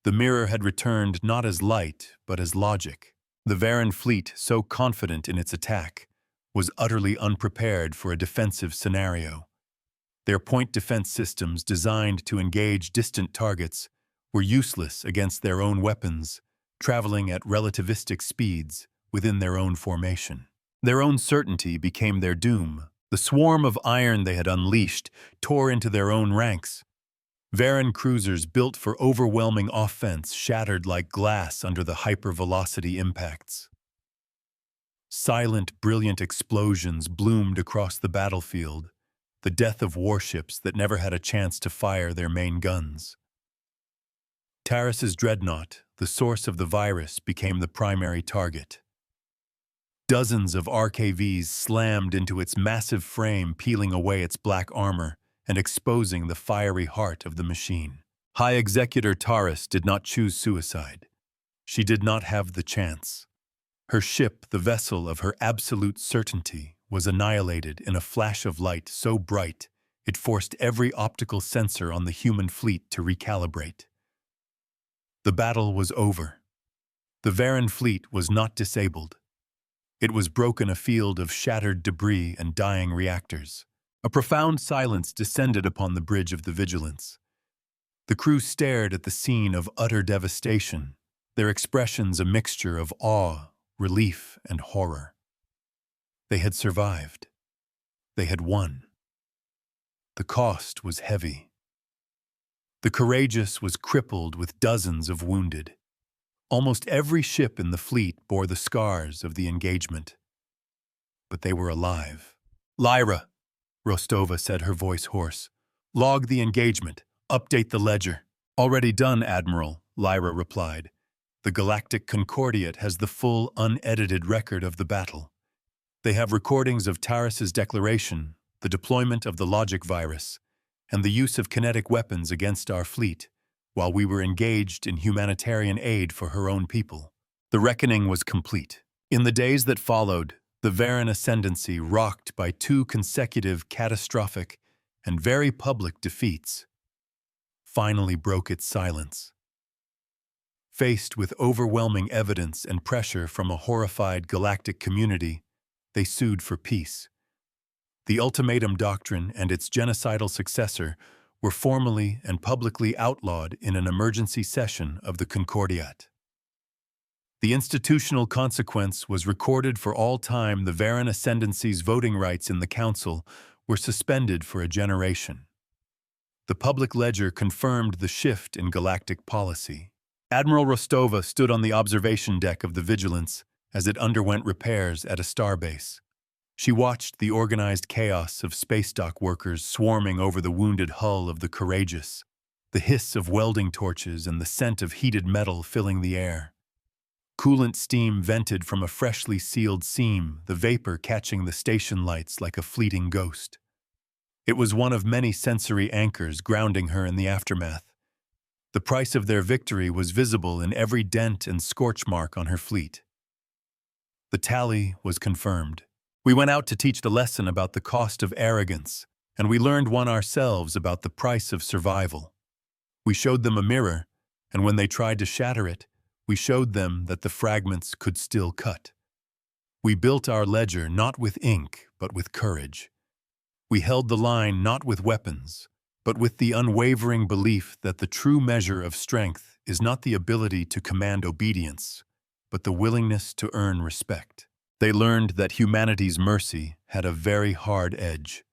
[SPEAKER 1] The mirror had returned not as light, but as logic. The Varan fleet, so confident in its attack, was utterly unprepared for a defensive scenario. Their point defense systems, designed to engage distant targets, were useless against their own weapons, traveling at relativistic speeds within their own formation. Their own certainty became their doom. The swarm of iron they had unleashed tore into their own ranks. Varan cruisers built for overwhelming offense shattered like glass under the hypervelocity impacts. Silent, brilliant explosions bloomed across the battlefield, the death of warships that never had a chance to fire their main guns. Taurus's dreadnought, the source of the virus, became the primary target. Dozens of RKVs slammed into its massive frame, peeling away its black armor and exposing the fiery heart of the machine. High Executor Taurus did not choose suicide. She did not have the chance. Her ship, the vessel of her absolute certainty, was annihilated in a flash of light so bright it forced every optical sensor on the human fleet to recalibrate. The battle was over. The Varan fleet was not disabled. It was broken, a field of shattered debris and dying reactors. A profound silence descended upon the bridge of the Vigilance. The crew stared at the scene of utter devastation, their expressions a mixture of awe, relief, and horror. They had survived. They had won. The cost was heavy. The Courageous was crippled with dozens of wounded. Almost every ship in the fleet bore the scars of the engagement. But they were alive. "Lyra," Rostova said, her voice hoarse. "Log the engagement. Update the ledger." "Already done, Admiral," Lyra replied. "The Galactic Concordiate has the full, unedited record of the battle. They have recordings of Taurus's declaration, the deployment of the logic virus, and the use of kinetic weapons against our fleet, while we were engaged in humanitarian aid for her own people." The reckoning was complete. In the days that followed, the Varan ascendancy, rocked by 2 consecutive catastrophic and very public defeats, finally broke its silence. Faced with overwhelming evidence and pressure from a horrified galactic community, they sued for peace. The ultimatum doctrine and its genocidal successor were formally and publicly outlawed in an emergency session of the Concordiate. The institutional consequence was recorded for all time. The Varan ascendancy's voting rights in the Council were suspended for a generation. The public ledger confirmed the shift in galactic policy. Admiral Rostova stood on the observation deck of the Vigilance as it underwent repairs at a starbase. She watched the organized chaos of space dock workers swarming over the wounded hull of the Courageous. the hiss of welding torches and the scent of heated metal filling the air. Coolant steam vented from a freshly sealed seam, the vapor catching the station lights like a fleeting ghost. It was one of many sensory anchors grounding her in the aftermath. The price of their victory was visible in every dent and scorch mark on her fleet. The tally was confirmed. We went out to teach the lesson about the cost of arrogance, and we learned one ourselves about the price of survival. We showed them a mirror, and when they tried to shatter it, we showed them that the fragments could still cut. We built our ledger not with ink, but with courage. We held the line not with weapons, but with the unwavering belief that the true measure of strength is not the ability to command obedience, but the willingness to earn respect. They learned that humanity's mercy had a very hard edge.